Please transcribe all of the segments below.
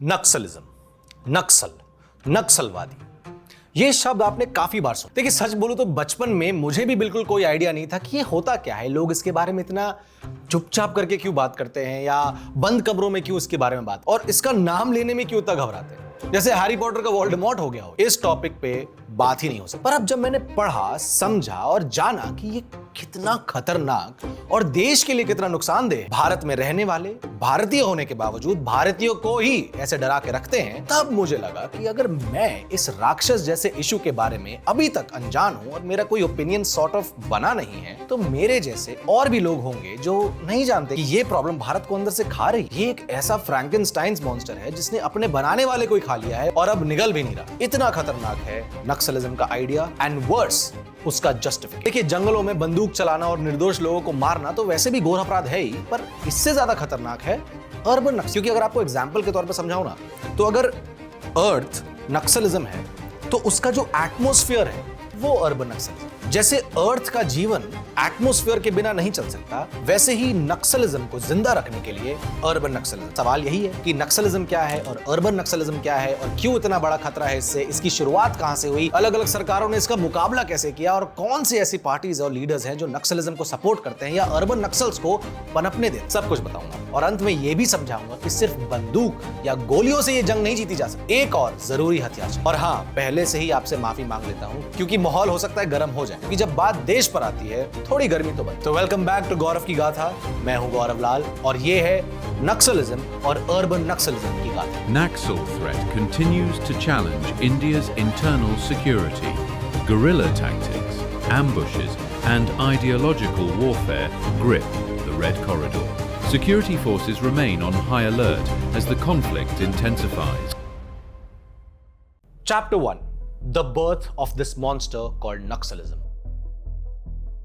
नक्सलिज्म, नक्सल, नक्सलवादी, ये शब्द आपने काफी बार सुना। देखिए सच बोलूं तो बचपन में मुझे भी बिल्कुल कोई आइडिया नहीं था कि ये होता क्या है, लोग इसके बारे में इतना चुपचाप करके क्यों बात करते हैं या बंद कमरों में क्यों इसके बारे में बात, और इसका नाम लेने में क्यों इतना घबराते हैं, जैसे हैरी पॉटर का वोल्डेमॉर्ट हो गया हो। इस टॉपिक पे बात ही नहीं हो सकती। पर अब जब मैंने पढ़ा, समझा और जाना कि ये कितना खतरनाक और देश के लिए कितना नुकसानदेह भारत में रहने वाले भारतीय होने के बावजूद भारतीयों को ही ऐसे डरा के रखते हैं, तब मुझे लगा कि अगर मैं इस राक्षस जैसे इशू के बारे में अभी तक अनजान हूं और मेरा कोई ओपिनियन सॉर्ट ऑफ बना नहीं है, तो मेरे जैसे और भी लोग होंगे जो नहीं जानते कि ये प्रॉब्लम भारत को अंदर से खा रही। ये एक ऐसा फ्रैंकेनस्टाइन्स मॉन्स्टर है जिसने अपने बनाने वाले को ही खा लिया है और अब निगल भी नहीं रहा। इतना खतरनाक है नक्सलिज्म का आइडिया एंड वर्स उसका जस्टिफिकेशन। देखिए जंगलों में बंदूक चलाना और निर्दोष लोगों को मारना तो वैसे भी घोर अपराध है ही, पर इससे ज्यादा खतरनाक है अर्बन नक्सल। क्योंकि अगर आपको एग्जांपल के तौर पे समझाऊं ना, तो अगर अर्थ नक्सलिज्म है तो उसका जो एटमॉस्फेयर है वो अर्बन नक्सलिज्म। जैसे अर्थ का जीवन एटमॉस्फेयर के बिना नहीं चल सकता, वैसे ही नक्सलिज्म को जिंदा रखने के लिए अर्बन नक्सलिज्म। सवाल यही है कि नक्सलिज्म क्या है और अर्बन नक्सलिज्म क्या है और क्यों इतना बड़ा खतरा है इससे, इसकी शुरुआत कहां से हुई, अलग अलग सरकारों ने इसका मुकाबला कैसे किया और कौन सी ऐसी पार्टीज और लीडर्स हैं जो नक्सलिज्म को सपोर्ट करते हैं या अर्बन नक्सल्स को पनपने देते, सब कुछ बताऊंगा। और अंत में यह भी समझाऊंगा कि सिर्फ बंदूक या गोलियों से ये जंग नहीं जीती जा सकती, एक और जरूरी हथियार चाहिए। और हाँ, पहले से ही आपसे माफी मांग लेता हूं क्योंकि माहौल हो सकता है गर्म हो जाए, क्योंकि जब बात देश पर आती है थोड़ी गर्मी तो बनती है। तो वेलकम बैक टू गौरव की गाथा। मैं हूं गौरव लाल और ये है नक्सलिज्म और अर्बन नक्सलिज्म की गाथा। Naxal threat continues to challenge India's internal security. Guerrilla tactics, ambushes, and ideological warfare grip the Red Corridor. Security forces remain on high alert as the conflict intensifies. Chapter 1: The birth of this monster called Naxalism.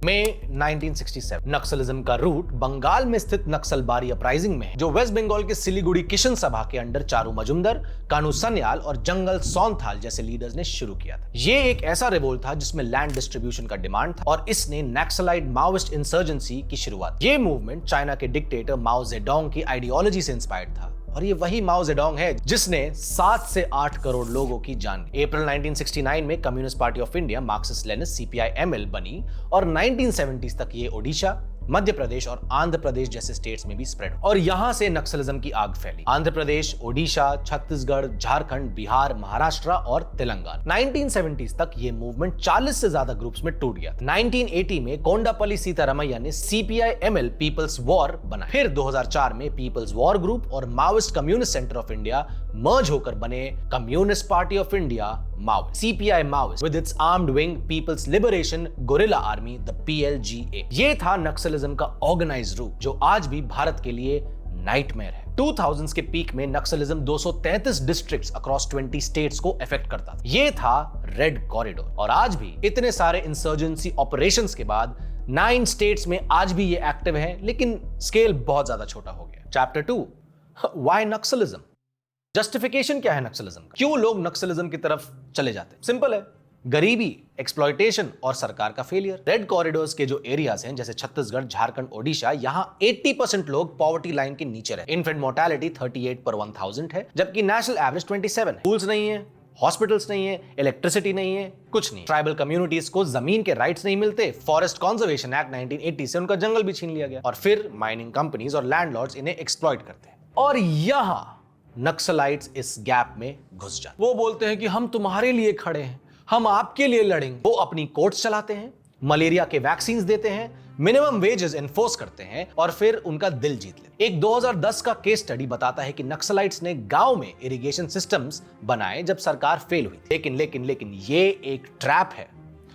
मई 1967 नक्सलिज्म का root Bengal में स्थित Naxalbari uprising में है, जो waste Bengal के सिलीगुड़ी किशन सभा के under Charu Majumdar, कानू सन्याल और जंगल सौंथाल जैसे लीडर्स ने शुरू किया था। ये एक ऐसा रिवोल्ट था जिसमें लैंड डिस्ट्रीब्यूशन का डिमांड था और इसने नक्सलाइट माओइस्ट इंसर्जेंसी की शुरुआत। ये मूवमेंट चाइना के डिक्टेटर माओ जेडोंग की आइडियोलॉजी से इंस्पायर्ड था और ये वही माओ जेडोंग है जिसने 7 से 8 करोड़ लोगों की जान ली। अप्रैल 1969 में communist Party of India Marxist Leninist CPI-ML बनी और 1970s तक ये ओडिशा, मध्य प्रदेश और आंध्र प्रदेश जैसे स्टेट्स में भी स्प्रेड और यहां से नक्सलिज्म की आग फैली। आंध्र प्रदेश, ओडिशा, छत्तीसगढ़, झारखंड, बिहार, महाराष्ट्र और तेलंगाना। 1970s तक ये मूवमेंट 40 से ज्यादा ग्रुप्स में टूट गया। 1980 में कोंडापल्ली सीतारामैया ने CPI-ML पीपल्स वॉर बनाया। फिर 2004 में पीपल्स वॉर ग्रुप और Maoist Communist Centre of India merge होकर बने Communist Party of India Maoist, CPI Maoist with its armed wing People's Liberation Guerrilla Army, the PLGA। ये था नक्सलिज्म का ऑर्गेनाइज्ड रूप जो आज भी भारत के लिए नाइटमेयर है। 2000s के पीक में नक्सलिज्म 233 डिस्ट्रिक्ट्स अक्रॉस 20 स्टेट्स को अफेक्ट करता था। ये था रेड कॉरिडोर और आज भी इतने सारे इंसर्जेंसी ऑपरेशंस के बाद 9 स्टेट्स में आज भी ये एक्टिव है, लेकिन स्केल बहुत ज्यादा छोटा हो गया। Chapter 2: why Naxalism. जस्टिफिकेशन क्या है नक्सलिज्म का? क्यों लोग नक्सलिज्म की तरफ चले जाते हैं? सिंपल है, गरीबी, एक्सप्लॉयटेशन और सरकार का फेलियर। रेड कॉरिडोर्स के जो एरियाज हैं जैसे छत्तीसगढ़, झारखंड, ओडिशा, यहां 80% लोग पॉवर्टी लाइन के नीचे रहे। इन्फेंट मोर्टेलिटी 38 पर 1000 है, जबकि नेशनल एवरेज 27 है। स्कूल्स नहीं है, हॉस्पिटल्स नहीं है, इलेक्ट्रिसिटी नहीं है, कुछ नहीं। ट्राइबल कम्युनिटीज को जमीन के राइट्स नहीं मिलते। फॉरेस्ट कंजर्वेशन एक्ट 1980 से उनका जंगल भी छीन लिया गया और फिर माइनिंग कंपनीज और लैंडलॉर्ड्स इन्हें एक्सप्लॉइट करते हैं और यहां नक्सलाइट्स इस गैप में घुस जाते। वो बोलते हैं कि हम तुम्हारे लिए खड़े हैं, हम आपके लिए लड़ेंगे। वो अपनी कोर्ट्स चलाते हैं, मलेरिया के वैक्सीन देते हैं, मिनिमम वेजेस एनफोर्स करते हैं और फिर उनका दिल जीत लेते। एक 2010 का केस स्टडी बताता है कि नक्सलाइट्स ने गांव में इरिगेशन सिस्टम्स बनाए जब सरकार फेल हुई। लेकिन ये एक ट्रैप है।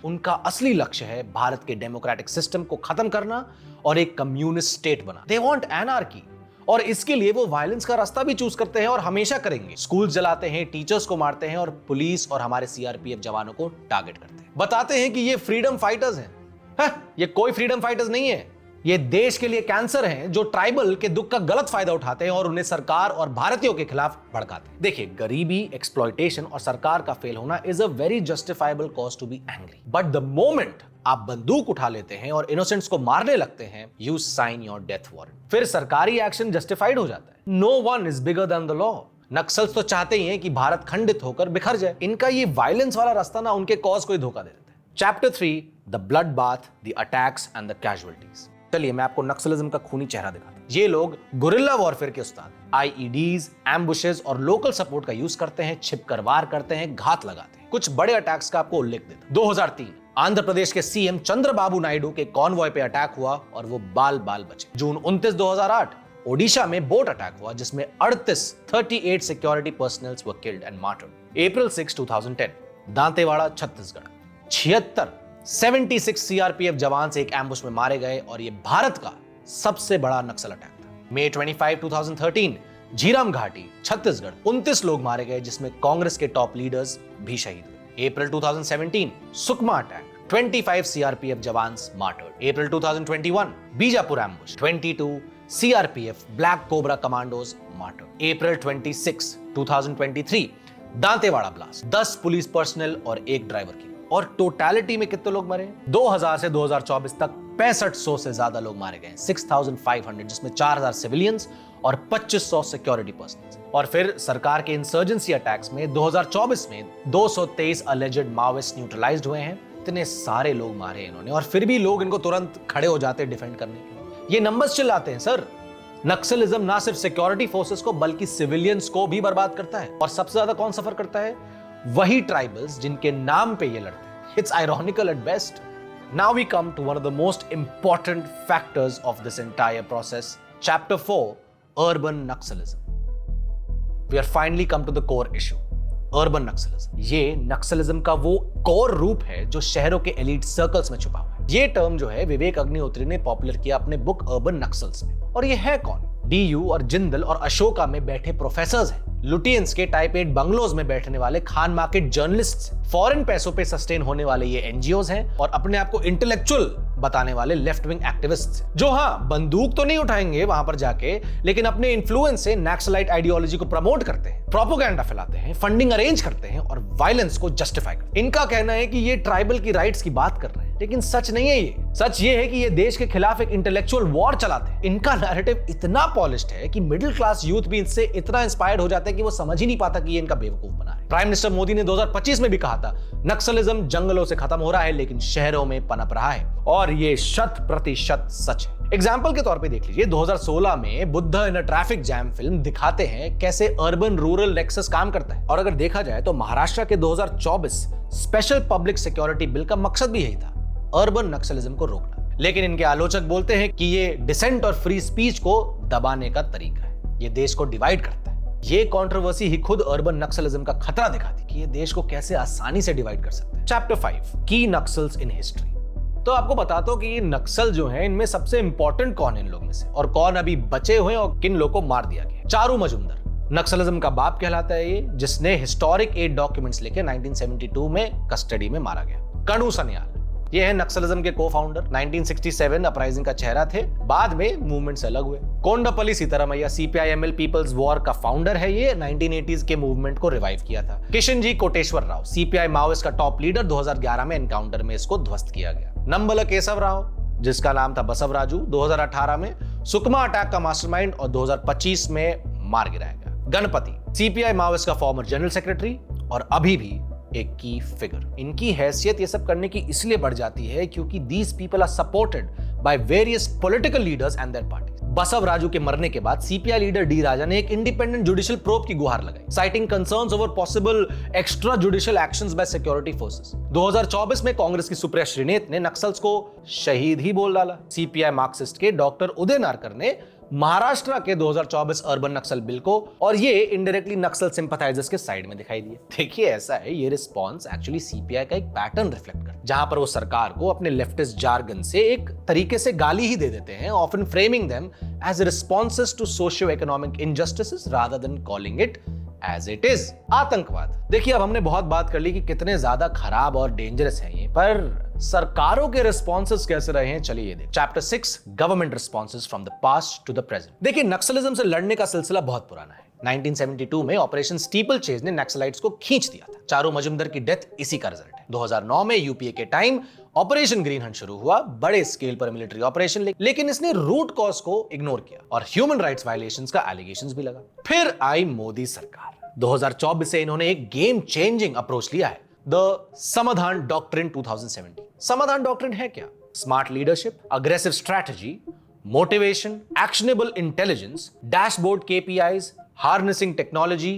उनका असली लक्ष्य है भारत के डेमोक्रेटिक सिस्टम को खत्म करना और एक कम्युनिस्ट स्टेट बना। दे वांट एनार्की और इसके लिए वो वायलेंस का रास्ता भी चूज करते हैं और हमेशा करेंगे। स्कूल जलाते हैं, टीचर्स को मारते हैं और पुलिस और हमारे CRPF जवानों को टारगेट करते हैं। बताते हैं कि ये फ्रीडम फाइटर्स हैं। ये कोई फ्रीडम फाइटर्स नहीं है, ये देश के लिए कैंसर हैं जो ट्राइबल के दुख का गलत फायदा उठाते हैं और उन्हें सरकार और भारतीयों के खिलाफ भड़काते हैं। देखिए, गरीबी, एक्सप्लॉयटेशन और सरकार का फेल होना is a very justifiable cause to be angry, but the moment आप बंदूक उठा लेते हैं और इनोसेंट्स को मारने लगते हैं, you sign your death warrant. फिर सरकारी एक्शन जस्टिफाइड हो जाता है। No one is bigger than the law. Naxals तो चाहते ही हैं कि भारत खंडित होकर बिखर जाए। इनका ये वायलेंस वाला रास्ता ना उनके कॉज को ही धोखा दे देता है। Chapter 3, the blood bath, the attacks and the casualties. चलिए मैं आपको नक्सलिज्म का खूनी चेहरा दिखाता हूं। ये लोग गुरिल्ला वॉरफेयर के उस्ताद, आईईडीज, एम्बुशेस और लोकल सपोर्ट का यूज करते हैं, छिपकर वार करते हैं, घात लगाते हैं। कुछ बड़े अटैक्स का आपको उल्लेख देता हूं। 2003 आंध्र प्रदेश के सीएम चंद्रबाबू नायडू के कॉन्वॉय पे अटैक हुआ और वो बाल बाल बचे। जून 29, 2008 ओडिशा में बोट अटैक हुआ जिसमें 38 security personnels were killed and martyred. April 6, 2010 Dantewada, Chhattisgarh 76 CRPF jawan एक एम्बुश में मारे गए और ये भारत का सबसे बड़ा नक्सल अटैक था। मई 25, 2013 झीरम घाटी, छत्तीसगढ़ 29 लोग मारे गए जिसमें कांग्रेस के टॉप लीडर्स भी शहीद हुए। अप्रैल 2017 सुकमा अटैक, 25 सीआरपीएफ जवान martyred. April 2021 Bijapur ambush, 22 CRPF black cobra commandos martyred. April 26, 2023 Dantewada blast, 10 police personnel और एक ड्राइवर की। और टोटलिटी में कितने लोग मरे? 2000 से 2024 तक 6500 से ज्यादा लोग मारे गए, 6500, जिसमें 4000 सिविलियंस और 2500 सिक्योरिटी पर्सनल। और फिर सरकार के इंसर्जेंसी अटैक्स में 2024 में 223 अलेजेड माओइस्ट न्यूट्रलाइज्ड हुए हैं। इतने सारे लोग मारे इन्होंने और फिर भी लोग इनको तुरंत खड़े हो जाते हैं डिफेंड करने के लिए। ये नंबर्स चिल्लाते हैं सर। नक्सलिज्म ना सिर्फ सिक्योरिटी फोर्सेस को बल्कि सिविलियंस को भी बर्बाद करता है। और सबसे ज्यादा कौन सफर करता है? वही ट्राइबल्स जिनके नाम पे ये लड़ते हैं। It's ironical at best. Now we come to one of the most important factors of this entire process, chapter 4, urban Naxalism. We are finally come to the core issue, urban Naxalism. ये नक्सलिज्म का वो कोर रूप है जो शहरों के एलीट सर्कल्स में छुपा हुआ है। ये टर्म जो है विवेक अग्निहोत्री ने पॉपुलर किया अपने बुक अर्बन नक्सल्स में। और ये है कौन? डीयू और जिंदल और अशोका में बैठे प्रोफेसर्स हैं, लुटियंस के टाइप 8 बंगलोज में बैठने वाले खान मार्केट जर्नलिस्ट्स, फॉरेन पैसों पे सस्टेन होने वाले ये एनजीओज हैं और अपने आप को इंटेलेक्चुअल बताने वाले लेफ्ट विंग एक्टिविस्ट्स जो हाँ बंदूक तो नहीं उठाएंगे वहां पर जाके, लेकिन अपने इन्फ्लुएंस से नक्सलाइट आइडियोलॉजी को प्रमोट करते हैं, प्रोपेगेंडा फैलाते हैं, फंडिंग अरेंज करते हैं और वायलेंस को जस्टिफाई करते हैं। इनका कहना है कि ये ट्राइबल की राइट्स की बात कर रहे हैं, लेकिन सच नहीं है। ये सच ये है कि ये देश के खिलाफ एक इंटेलेक्चुअल वॉर चलाते हैं। इनका नैरेटिव इतना पॉलिश्ड है कि मिडिल क्लास यूथ भी इससे इतना इंस्पायर्ड हो जाता है कि वो समझ ही नहीं पाता कि ये इनका बेवकूफ बना है। प्राइम मिनिस्टर मोदी ने 2025 में भी कहा था नक्सलिज्म जंगलों से खत्म हो रहा है लेकिन शहरों में पनप रहा है, और ये 100% सच है। एग्जाम्पल के तौर पे देख लीजिए, 2016 में बुद्ध इन अ ट्रैफिक जैम फिल्म दिखाते हैं कैसे अर्बन रूरल नेक्सस काम करता है। और अगर देखा जाए तो महाराष्ट्र के 2024 स्पेशल पब्लिक सिक्योरिटी बिल का मकसद भी यही था, अर्बन नक्सलिज्म को रोकना। लेकिन इनके आलोचक बोलते हैं कि ये डिसेंट और फ्री स्पीच को दबाने का तरीका है, ये देश को डिवाइड करता है। ये कंट्रोवर्सी ही खुद अर्बन नक्सलिज्म का खतरा दिखाती कि ये देश को कैसे आसानी से डिवाइड कर सकते हैं। चैप्टर 5, की नक्सल्स इन हिस्ट्री। तो आपको बताता हूं कि ये नक्सल जो हैं इनमें सबसे इंपॉर्टेंट कौन है इन लोग में से, और कौन अभी बचे हुए हैं और किन लोग को मार दिया गया। चारू मजुमदार नक्सलिज्म का बाप कहलाता है ये, जिसने हिस्टोरिक एड डॉक्यूमेंट्स लेके 1972 में कस्टडी में मारा गया। कणु सन्याल ये है नक्सलिज्म के को फाउंडर, 1967 अपराइजिंग का चेहरा थे, बाद में मूवमेंट से अलग हुए। Kondapalli Seetharamaiah CPIML people's war का फाउंडर है, ये 1980s के मूवमेंट को रिवाइव किया था। किशन जी कोटेश्वर राव सीपीआई माओइस्ट का टॉप लीडर, 2011 में एनकाउंटर में इसको ध्वस्त किया गया। नंबल केशव राव जिसका नाम था बसवराजू, 2018 में सुकमा अटैक का मास्टरमाइंड और 2025 में मार गिराया गया। गणपति सीपीआई माओइस्ट का फॉर्मर जनरल सेक्रेटरी और अभी भी एक की फिगर। इनकी हैसियत ये सब करने की इसलिए बढ़ जाती है क्योंकि these people are supported by various political leaders and their parties. Basava Raju के मरने के बाद सीपीआई लीडर डी राजा ने एक इंडिपेंडेंट जुडिशियल प्रोब की गुहार लगाई, citing concerns over possible extra judicial actions by security forces. 2024 में कांग्रेस की सुप्रिया श्रीनेत ने नक्सल्स को शहीद ही बोल डाला। सीपीआई मार्क्सिस्ट के डॉक्टर उदय नारकर ने महाराष्ट्र के 2024 अर्बन नक्सल बिल को और ये इनडायरेक्टली नक्सल सिंपैथाइजर्स के साइड में दिखाई दिए। देखिए ऐसा है, ये रिस्पांस एक्चुअली सीपीआई का एक पैटर्न रिफ्लेक्ट करता है, जहां पर वो सरकार को अपने लेफ्टिस्ट जार्गन से एक तरीके से गाली ही दे देते हैं, often framing them as responses to socio economic injustices rather than calling it as it is आतंकवाद। देखिए अब हमने बहुत बात कर ली कि कितने ज्यादा खराब और डेंजरस है ये, पर सरकारों के रिस्पॉन्सेस कैसे रहे हैं, चलिए देखें। Chapter 6, government responses from the past to the present. देखिए नक्सलिज्म से लड़ने का सिलसिला बहुत पुराना है। 1972 में ऑपरेशन स्टीपल चेज ने नक्सलाइट्स को खींच दिया था। चारू मजुमदार की डेथ इसी का रिजल्ट है। 2009 में यूपीए के टाइम ऑपरेशन ग्रीन हंट शुरू हुआ, बड़े स्केल पर मिलिट्री ऑपरेशन, लेकिन इसने रूट कॉज को इग्नोर किया और ह्यूमन राइट्स वायलेशंस का एलिगेशंस भी लगा। फिर आई मोदी सरकार। 2024 से इन्होंने एक गेम चेंजिंग अप्रोच लिया है, द समाधान डॉक्ट्रिन 2017। समाधान डॉक्ट्रिन है क्या? Smart leadership, aggressive strategy, motivation, actionable intelligence, dashboard KPIs, harnessing technology,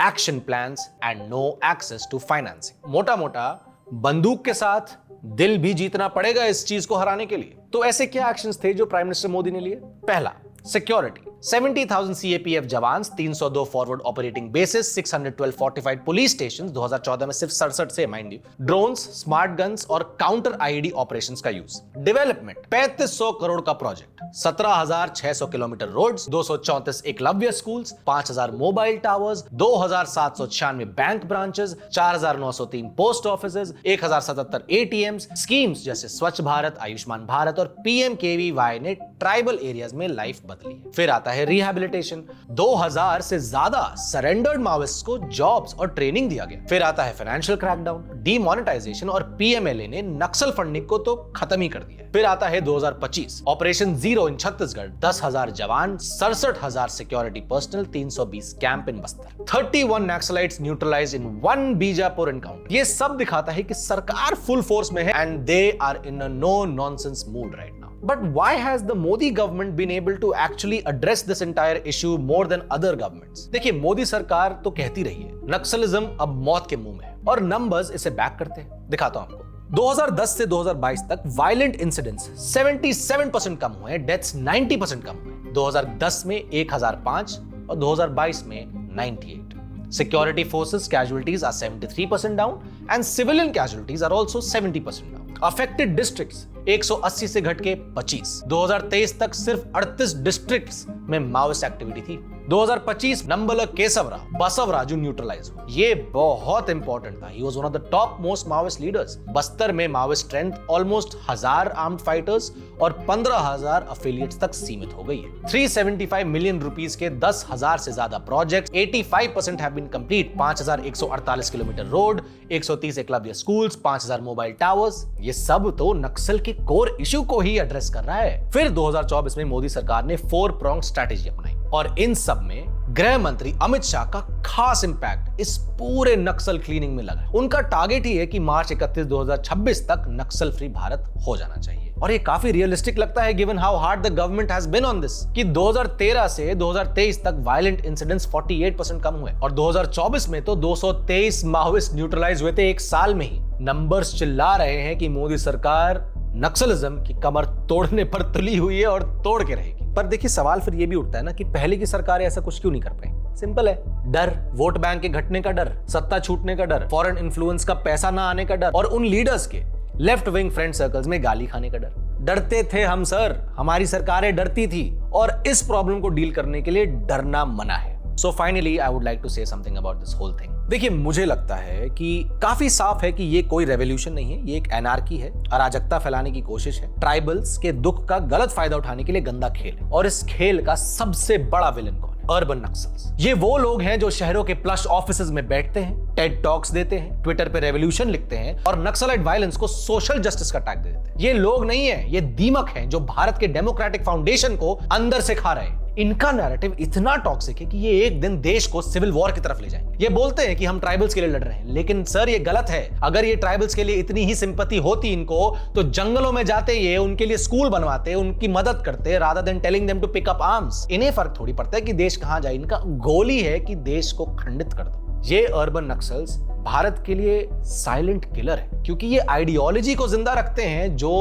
action plans and no access to financing. मोटा मोटा बंदूक के साथ दिल भी जीतना पड़ेगा इस चीज को हराने के लिए। तो ऐसे क्या एक्शंस थे जो प्राइम मिनिस्टर मोदी ने लिए? पहला, security. 70,000 CAPF jawan, 302 forward operating bases, 612 fortified police station, 2014 में सिर्फ 67 से, mind you. Drones, smart guns और काउंटर IED ऑपरेशंस का यूज। डेवलपमेंट, 3500 करोड़ का project, 17,600 kilometre roads, 234 Eklavya schools, 5,000 mobile towers, 2,796 bank branches, 4,903 post offices, 1,077 ATMs, schemes जैसे स्वच्छ भारत, आयुष्मान भारत और PMKVY ने tribal areas में लाइफ बदली है। फिर आता है रिहैबिलिटेशन। 2000 से ज्यादा सरेंडर्ड माओइस्ट्स को जॉब्स और ट्रेनिंग दिया गया। फिर आता है फाइनेंशियल क्रैकडाउन, डीमोनेटाइजेशन और PMLA ने नक्सल फंडिंग को तो खत्म ही कर दिया। फिर आता है 2025, ऑपरेशन जीरो इन छत्तीसगढ़, 10,000 जवान, 67,000 security personal, 320 camp in Bastar, 31 Naxalites neutralised in 1 Bijapur encounter. ये सब दिखाता है कि सरकार फुल फोर्स में है and they are in a no nonsense mood right now. But why has the Modi government been able to actually address this entire issue more than other governments? देखिए, मोदी सरकार तो कहती रही है नक्सलिज्म अब मौत के मुंह में है और नंबर्स इसे बैक करते हैं। दिखाता हूं आपको। 2010 से 2022 तक वायलेंट इंसिडेंट्स 77% कम हुए, डेथ्स 90% कम हुए। 2010 में 1005 और 2022 में 98। Security forces casualties are 73% down and civilian casualties are also 70% down. Affected districts 180 से घट के 25। 2023 तक सिर्फ 38 डिस्ट्रिक्ट्स में माओइस्ट एक्टिविटी थी। 2025 नंबल केसवरा बसवराजू न्यूट्रलाइज हुआ। ये बहुत इंपॉर्टेंट था। He was one of the top most Maoist leaders. Bastar में Maoist strength almost 1000 armed fighters और 15,000 अफिलिएट्स तक सीमित हो गई है। 375 मिलियन रुपीस के 10,000 से ज्यादा project, 85% have been complete. 5,148 kilometre road, 130 Eklavya schools, 5,000 mobile towers. ये सब तो नक्सल के कोर इशू को ही एड्रेस कर रहा है। फिर 2024 में मोदी सरकार ने 4 pronged स्ट्रैटेजी अपनाई और इन सब में गृह मंत्री अमित शाह का खास इंपैक्ट इस पूरे नक्सल क्लीनिंग में लगा। उनका टारगेट ही है कि मार्च 31, 2026 तक नक्सल फ्री भारत हो जाना चाहिए और ये काफी रियलिस्टिक लगता है given how hard the government has been on this कि 2013 से 2023 तक वायलेंट इंसिडेंट्स 48% कम हुए और 2024 में तो 223 माओइस्ट न्यूट्रलाइज हुए थे एक साल में ही। नंबर्स चिल्ला रहे हैं कि मोदी सरकार नक्सलिज्म की कमर तोड़ने पर तुली हुई है और तोड़ के रहेगी। पर देखिए, सवाल फिर ये भी उठता है ना कि पहले की सरकारें ऐसा कुछ क्यों नहीं कर पाई? सिंपल है, डर, वोट बैंक के घटने का डर, सत्ता छूटने का डर, फॉरेन इन्फ्लुएंस का पैसा ना आने का डर और उन लीडर्स के लेफ्ट विंग फ्रेंड सर्कल्स में गाली खाने का डर। डरते थे हम सर, हमारी सरकारें डरती थी और इस प्रॉब्लम को डील करने के लिए डरना मना है। So finally, I would like to say something about this whole thing. देखिए, मुझे लगता है कि काफी साफ है कि ये कोई रेवोल्यूशन नहीं है, ये एक एनार्की है, अराजकता फैलाने की कोशिश है, ट्राइबल्स के दुख का गलत फायदा उठाने के लिए गंदा खेल है। और इस खेल का सबसे बड़ा विलन कौन है? Urban Naxals. ये वो लोग हैं जो शहरों के प्लस ऑफिसेज में बैठते हैं, टेड टॉक्स देते हैं, ट्विटर पे रेवोल्यूशन लिखते हैं और नक्सलाइट वायलेंस को सोशल जस्टिस का टैग दे देते हैं। ये लोग नहीं है, ये दीमक हैं जो भारत के डेमोक्रेटिक फाउंडेशन को अंदर से खा रहे हैं। इनका नैरेटिव इतना टॉक्सिक है कि ये एक दिन देश को सिविल वॉर की तरफ ले जाएंगे। ये बोलते हैं कि हम ट्राइबल्स के लिए लड़ रहे हैं, लेकिन सर ये गलत है। अगर ये ट्राइबल्स के लिए इतनी ही सिंपैथी होती इनको तो जंगलों में जाते ये उनके लिए स्कूल बनवाते, उनकी मदद करते rather than telling them to pick up arms. इन्हें फर्क थोड़ी पड़ता है कि देश कहां जाए, इनका गोल ही है कि देश को खंडित कर दो। ये अर्बन नक्सल्स भारत के लिए साइलेंट किलर है क्योंकि ये आइडियोलॉजी को जिंदा रखते हैं जो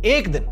एक दिन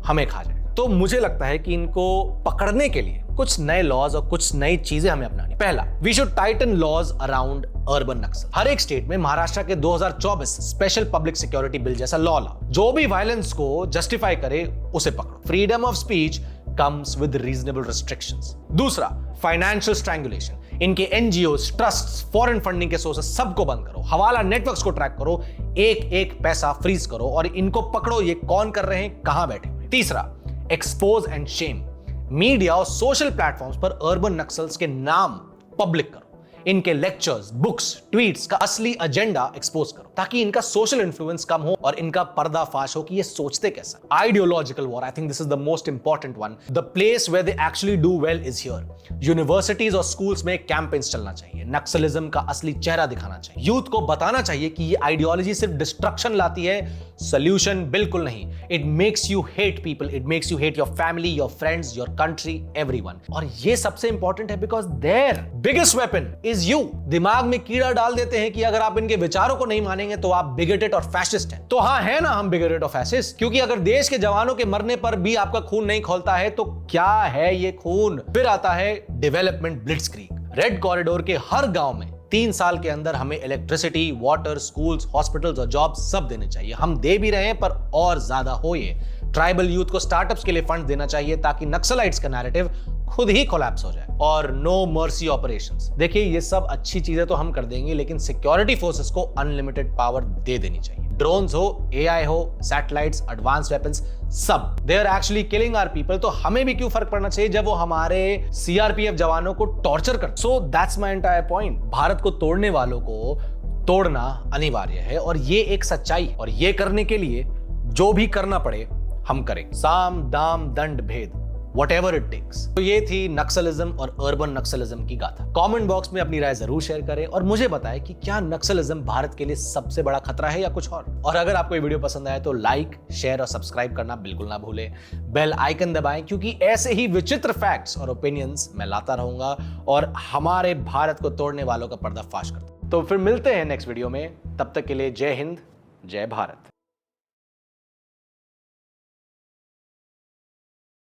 हमें खा जाए। तो मुझे लगता है कि इनको पकड़ने के लिए कुछ नए लॉज और कुछ नई चीजें हमें अपनानी। पहला, we should tighten laws around urban Naxal. हर एक स्टेट में महाराष्ट्र के 2024 स्पेशल पब्लिक सिक्योरिटी बिल जैसा लॉ लाओ, जो भी वायलेंस को जस्टिफाई करे उसे पकड़ो। Freedom of speech comes with reasonable restrictions. दूसरा, फाइनेंशियल स्ट्रैंगुलेशन। इनके एनजीओस, ट्रस्ट्स, फॉरेन फंडिंग के सोर्सेस सबको बंद करो, हवाला नेटवर्क्स को ट्रैक करो, एक एक पैसा फ्रीज करो और इनको पकड़ो ये कौन कर रहे हैं, कहां बैठे हुए। तीसरा, एक्सपोज एंड शेम। मीडिया और सोशल प्लेटफॉर्म्स पर अर्बन नक्सल्स के नाम पब्लिक करो, इनके लेक्चर्स, बुक्स, ट्वीट्स का असली एजेंडा एक्सपोज करो, ताकि इनका सोशल इन्फ्लुएंस कम हो और इनका पर्दाफाश हो कि ये सोचते कैसा। Ideological war, I think this is the most important one. The place where they actually do well is here. Universities और स्कूल्स में कैंपेन्स चलना चाहिए, नक्सलिज्म का असली चेहरा दिखाना चाहिए, यूथ को बताना चाहिए कि ये आइडियोलॉजी सिर्फ डिस्ट्रक्शन लाती है, सोल्यूशन बिल्कुल नहीं। It makes you hate people, it makes you hate your family, your friends, your country, everyone. और ये सबसे इंपॉर्टेंट है because their biggest weapon is you. दिमाग में कीड़ा डाल देते हैं कि अगर आप इनके विचारों को नहीं मानेंगे तो आप बिगेटेड और फैसिस्ट हैं। तो हाँ, है ना हम बिगेटेड और फैसिस्ट, क्योंकि अगर देश के जवानों के मरने पर भी आपका खून नहीं खौलता है तो क्या है ये खून? फिर आता है डेवलपमेंट ब्लिट्जक्रीग। रेड कॉरिडोर के हर गांव में 3 साल के अंदर हमें इलेक्ट्रिसिटी, वाटर, स्कूल्स, हॉस्पिटल्स और जॉब सब देने चाहिए। हम दे भी रहे हैं, पर और ज्यादा हो। ये ट्राइबल यूथ को स्टार्टअप्स के लिए फंड देना चाहिए ताकि नक्सलाइट्स का नैरेटिव खुद ही कोलैप्स हो जाए। और नो मर्सी ऑपरेशंस। देखिए, ये सब अच्छी चीजें तो हम कर देंगे, लेकिन सिक्योरिटी फोर्सेस को अनलिमिटेड पावर दे देनी चाहिए। ड्रोन्स हो, एआई हो, सैटेलाइट्स, एडवांस वेपन्स, सब they are actually killing our people. तो हमें भी क्यों फर्क पड़ना चाहिए जब वो हमारे सीआरपीएफ जवानों को टॉर्चर करते? So that's my entire point. Bharat को तोड़ने वालों को तोड़ना अनिवार्य है और ये एक सच्चाई। और ये करने के लिए जो भी करना पड़े हम करें। साम दाम दंड भेद, whatever it takes। तो ये थी नक्सलिज्म और अर्बन नक्सलिज्म की गाथा। कमेंट बॉक्स में अपनी राय जरूर शेयर करें और मुझे बताएं कि क्या नक्सलिज्म भारत के लिए सबसे बड़ा खतरा है या कुछ और अगर आपको ये वीडियो पसंद आए तो लाइक, शेयर और सब्सक्राइब करना बिल्कुल ना भूलें। बेल आइकन दबाएं, क्योंकि ऐसे ही विचित्र फैक्ट्स और ओपिनियंस मैं लाता रहूंगा और हमारे भारत को तोड़ने वालों का पर्दाफाश करता। तो फिर मिलते हैं नेक्स्ट वीडियो में। तब तक के लिए जय हिंद, जय भारत।